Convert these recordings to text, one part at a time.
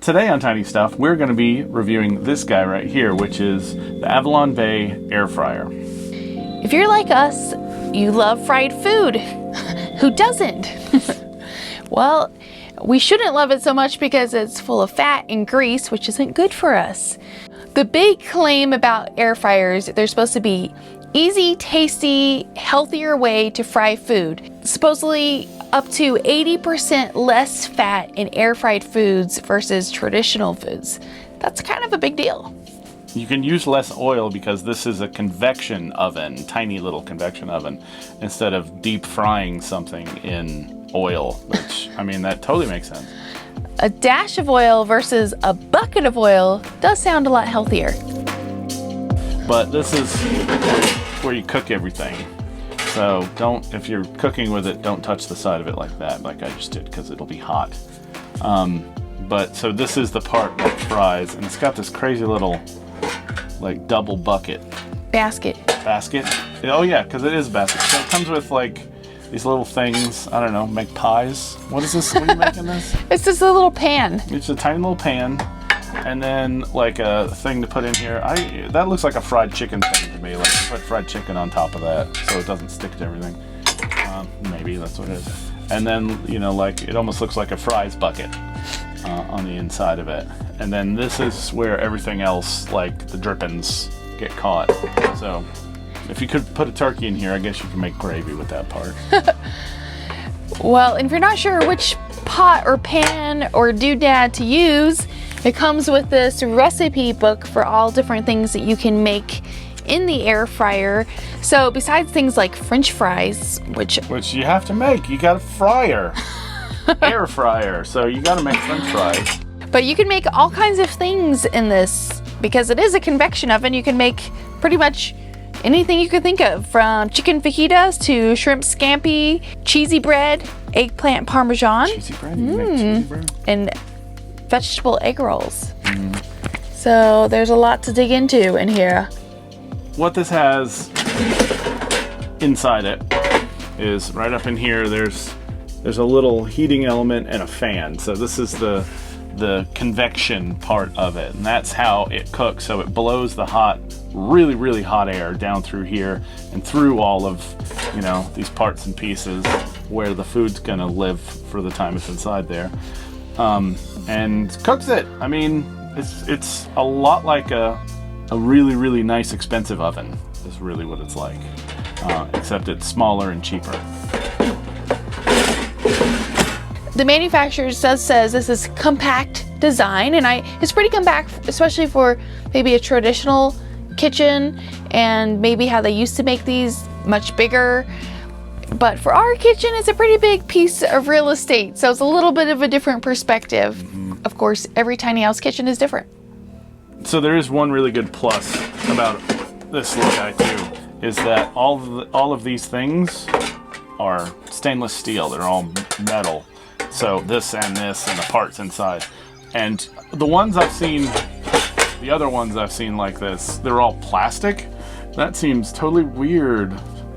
today on Tiny Stuff, we're going to be reviewing this guy right here, which is the Avalon Bay Air Fryer. If you're like us, you love fried food. Who doesn't? Well, we shouldn't love it so much because it's full of fat and grease, which isn't good for us. The big claim about air fryers, they're supposed to be easy, tasty, healthier way to fry food. Supposedly up to 80% less fat in air fried foods versus traditional foods. That's kind of a big deal. You can use less oil because this is a convection oven, tiny little convection oven, instead of deep frying something in oil, which, I mean, that totally makes sense. A dash of oil versus a bucket of oil does sound a lot healthier. But this is where you cook everything. So if you're cooking with it, don't touch the side of it like that, like I just did, because it'll be hot. So this is the part that fries, and it's got this crazy little, like, double bucket. Basket. Oh yeah, because it is a basket. So it comes with like these little things, I don't know, make pies. What is this? What are you making this? It's just a little pan. It's a tiny little pan, and then like a thing to put in here. That looks like a fried chicken thing to me. Like you put fried chicken on top of that so it doesn't stick to everything. Maybe that's what it is. And then, you know, like it almost looks like a fries bucket on the inside of it. And then this is where everything else, like the drippings, get caught. So if you could put a turkey in here, I guess you can make gravy with that part. Well, and if you're not sure which pot or pan or doodad to use, it comes with this recipe book for all different things that you can make in the air fryer. So besides things like French fries, which you have to make, you got a fryer, air fryer, so you got to make French fries. But you can make all kinds of things in this because it is a convection oven. You can make pretty much anything you could think of, from chicken fajitas to shrimp scampi, cheesy bread, eggplant parmesan. Cheesy bread? You can make cheesy bread? And vegetable egg rolls. So there's a lot to dig into in here. What this has inside it is right up in here, there's a little heating element and a fan. So this is the convection part of it, and that's how it cooks. So it blows the hot, really, really hot air down through here and through all of, you know, these parts and pieces where the food's gonna live for the time it's inside there, and cooks it. I mean, it's a lot like a really, really nice expensive oven is really what it's like, except it's smaller and cheaper. The manufacturer says this is compact design, and it's pretty compact, especially for maybe a traditional kitchen and maybe how they used to make these much bigger. But for our kitchen, it's a pretty big piece of real estate, so it's a little bit of a different perspective. Of course, every tiny house kitchen is different. So there is one really good plus about this little guy too, is that all of these things are stainless steel. They're all metal. So this and the parts inside. And the ones I've seen, the other ones I've seen like this, they're all plastic. That seems totally weird.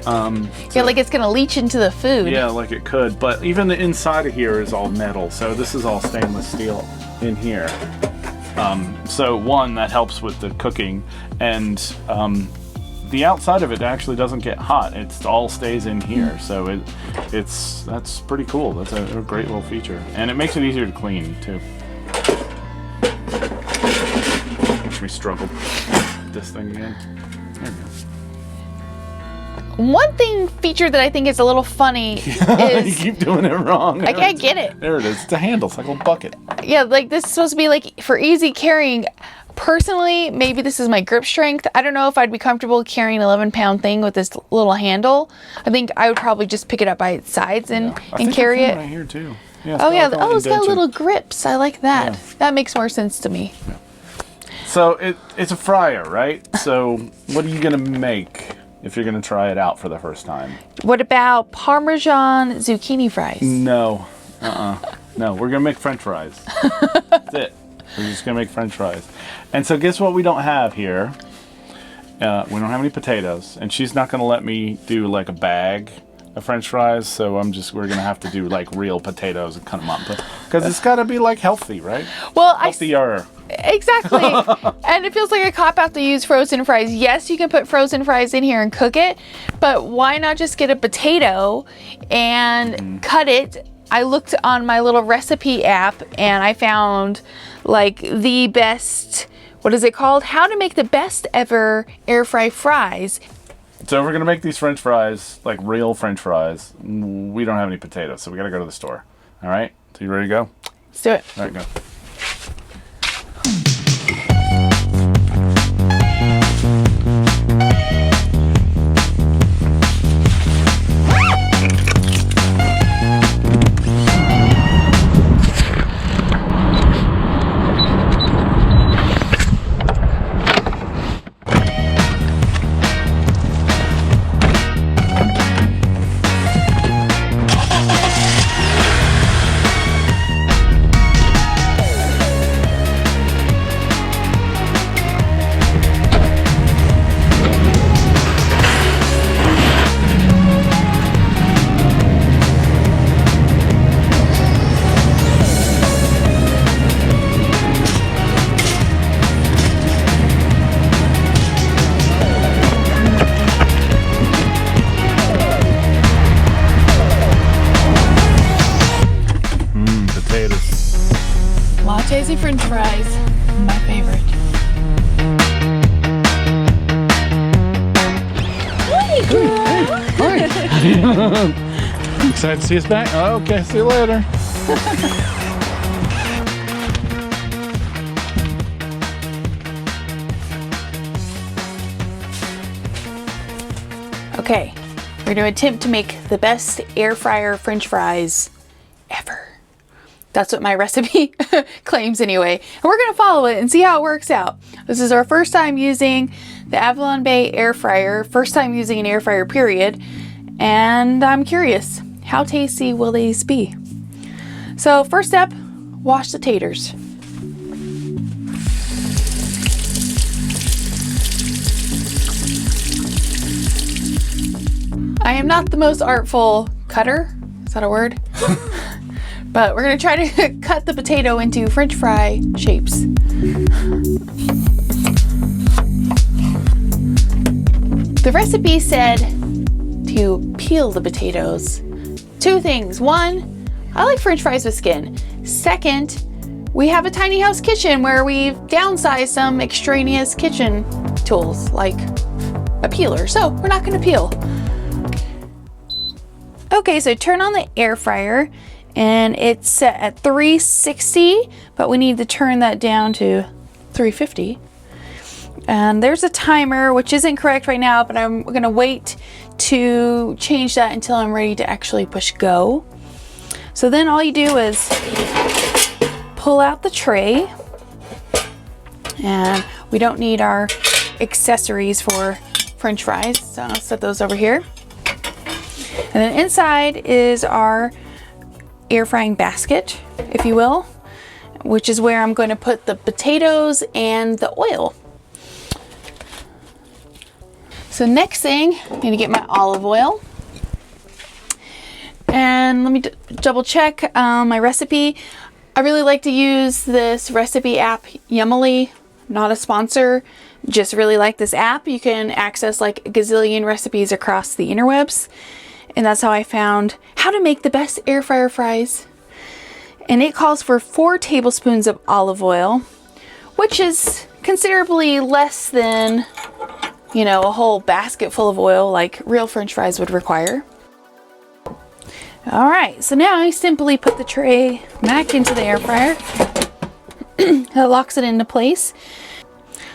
Yeah, like it's gonna leach into the food. Yeah, like it could. But even the inside of here is all metal. So this is all stainless steel in here. So one, that helps with the cooking. And the outside of it actually doesn't get hot. It all stays in here, so that's pretty cool. That's a great little feature, and it makes it easier to clean too. Watch me struggle with this thing again. There we go. One feature that I think is a little funny is... You keep doing it wrong. I can't get it. There it is. It's a handle. It's like a little bucket. Yeah, like this is supposed to be like for easy carrying. Personally, maybe this is my grip strength. I don't know if I'd be comfortable carrying an 11-pound thing with this little handle. I think I would probably just pick it up by its sides and carry it. Right here too. Yeah, oh yeah, it's got little grips. I like that. Yeah. That makes more sense to me. Yeah. So it's a fryer, right? So what are you gonna make if you're gonna try it out for the first time? What about Parmesan zucchini fries? No, no. We're gonna make French fries. That's it. We're just gonna make French fries. And so guess what we don't have here? We don't have any potatoes, and she's not gonna let me do like a bag of French fries, so we're gonna have to do like real potatoes and cut them up, because it's gotta be like healthy, right? Well, Healthier. Exactly. And it feels like a cop-out to use frozen fries. Yes, you can put frozen fries in here and cook it, but why not just get a potato and cut it? I looked on my little recipe app and I found like the best, what is it called? How to make the best ever air fry fries. So we're gonna make these French fries, like real French fries. We don't have any potatoes, so we gotta go to the store. All right, so you ready to go? Let's do it. All right, go. Lattes French fries, my favorite. Hey, girl. Hi. Excited to see us back? Oh, okay, see you later. Okay, we're going to attempt to make the best air fryer French fries ever. That's what my recipe claims anyway. And we're going to follow it and see how it works out. This is our first time using the Avalon Bay air fryer, first time using an air fryer period. And I'm curious, how tasty will these be? So first step, wash the taters. I am not the most artful cutter. Is that a word? But we're gonna try to cut the potato into French fry shapes. The recipe said to peel the potatoes. Two things. One, I like French fries with skin. Second, we have a tiny house kitchen where we've downsized some extraneous kitchen tools like a peeler. So we're not gonna peel. Okay, so turn on the air fryer. And it's set at 360, but we need to turn that down to 350. And there's a timer, which isn't correct right now, but I'm gonna wait to change that until I'm ready to actually push go. So then all you do is pull out the tray, and we don't need our accessories for French fries, so I'll set those over here. And then inside is our air frying basket, if you will, which is where I'm going to put the potatoes and the oil. So next thing, I'm going to get my olive oil. And let me double check my recipe. I really like to use this recipe app, Yummily. Not a sponsor, just really like this app. You can access like a gazillion recipes across the interwebs. And that's how I found how to make the best air fryer fries. And it calls for 4 tablespoons of olive oil, which is considerably less than, you know, a whole basket full of oil like real French fries would require. All right, so now I simply put the tray back into the air fryer. That locks it into place.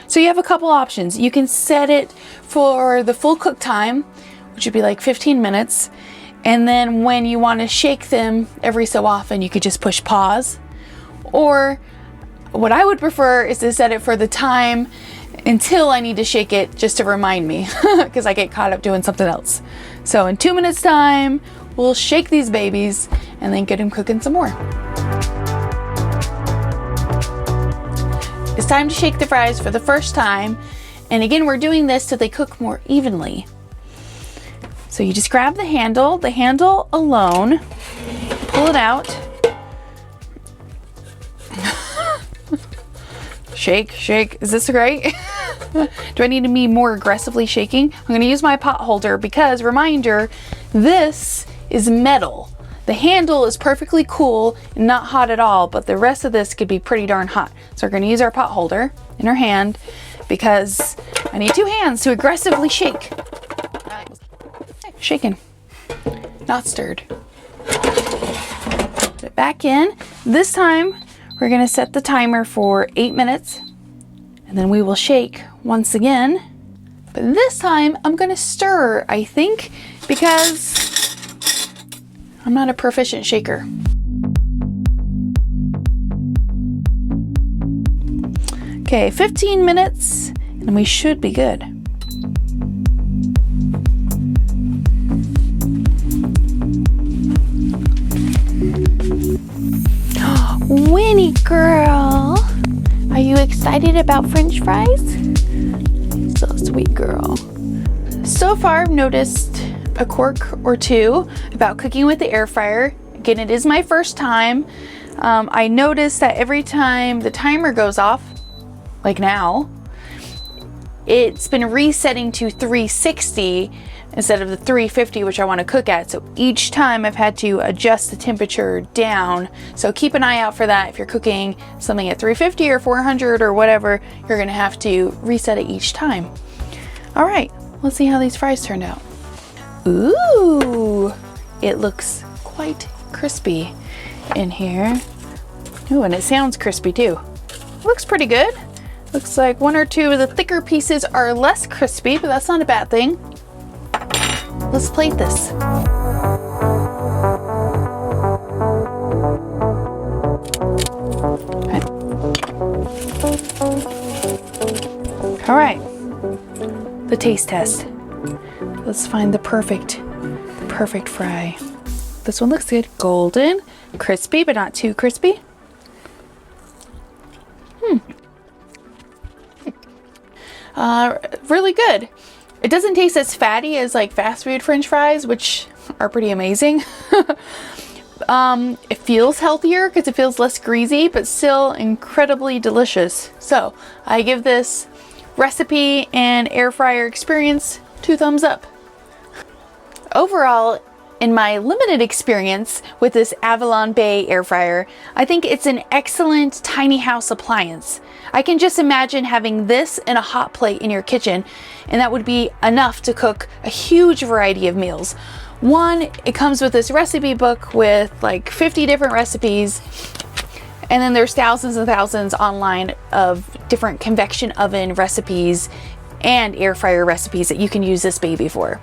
So you have a couple options. You can set it for the full cook time, which would be like 15 minutes. And then when you want to shake them every so often, you could just push pause. Or what I would prefer is to set it for the time until I need to shake it just to remind me, because I get caught up doing something else. So in 2 minutes time, we'll shake these babies and then get them cooking some more. It's time to shake the fries for the first time. And again, we're doing this so they cook more evenly. So you just grab the handle alone, pull it out. Shake, shake. Is this right? Do I need to be more aggressively shaking? I'm going to use my pot holder because, reminder, this is metal. The handle is perfectly cool and not hot at all, but the rest of this could be pretty darn hot. So we're going to use our pot holder in our hand because I need 2 hands to aggressively shake. Shaken, not stirred. Put it back in. This time we're going to set the timer for 8 minutes and then we will shake once again. But this time I'm going to stir, I think, because I'm not a proficient shaker. Okay, 15 minutes and we should be good. Winnie girl, are you excited about French fries? So sweet girl. So far I've noticed a quirk or two about cooking with the air fryer. Again, it is my first time. I noticed that every time the timer goes off, like now, it's been resetting to 360 instead of the 350, which I want to cook at. So each time I've had to adjust the temperature down. So keep an eye out for that. If you're cooking something at 350 or 400 or whatever, you're going to have to reset it each time. All right, let's see how these fries turned out. Ooh, it looks quite crispy in here. Ooh, and it sounds crispy too. Looks pretty good. Looks like 1 or 2 of the thicker pieces are less crispy, but that's not a bad thing. Let's plate this. All right, the taste test. Let's find the perfect fry. This one looks good. Golden, crispy, but not too crispy. Really good. It doesn't taste as fatty as like fast food French fries, which are pretty amazing. It feels healthier because it feels less greasy, but still incredibly delicious. So I give this recipe and air fryer experience 2 thumbs up. Overall, in my limited experience with this Avalon Bay air fryer, I think it's an excellent tiny house appliance. I can just imagine having this and a hot plate in your kitchen, and that would be enough to cook a huge variety of meals. One, it comes with this recipe book with like 50 different recipes, and then there's thousands and thousands online of different convection oven recipes and air fryer recipes that you can use this baby for.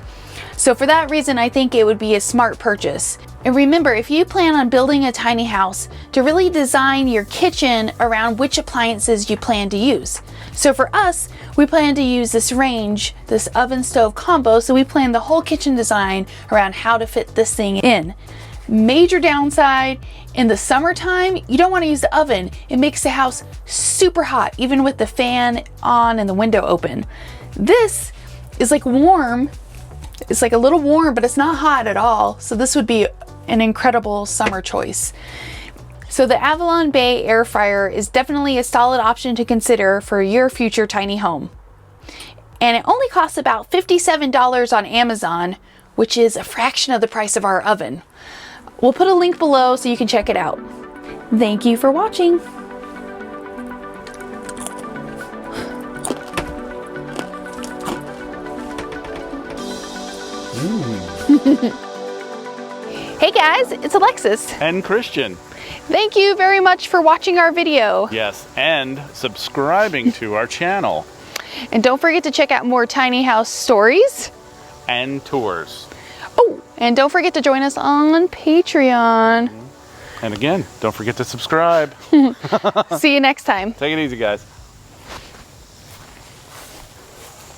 So for that reason, I think it would be a smart purchase. And remember, if you plan on building a tiny house, to really design your kitchen around which appliances you plan to use. So for us, we plan to use this range, this oven stove combo, so we plan the whole kitchen design around how to fit this thing in. Major downside, in the summertime, you don't want to use the oven. It makes the house super hot, even with the fan on and the window open. This is like warm. It's like a little warm, but it's not hot at all. So this would be an incredible summer choice. So the Avalon Bay air fryer is definitely a solid option to consider for your future tiny home. And it only costs about $57 on Amazon, which is a fraction of the price of our oven. We'll put a link below so you can check it out. Thank you for watching. Hey guys, it's Alexis And Christian. Thank you very much for watching our video. Yes, and subscribing to our channel. And don't forget to check out more tiny house stories And tours. Oh, and don't forget to join us on Patreon. And again, don't forget to subscribe. See you next time. Take it easy, guys.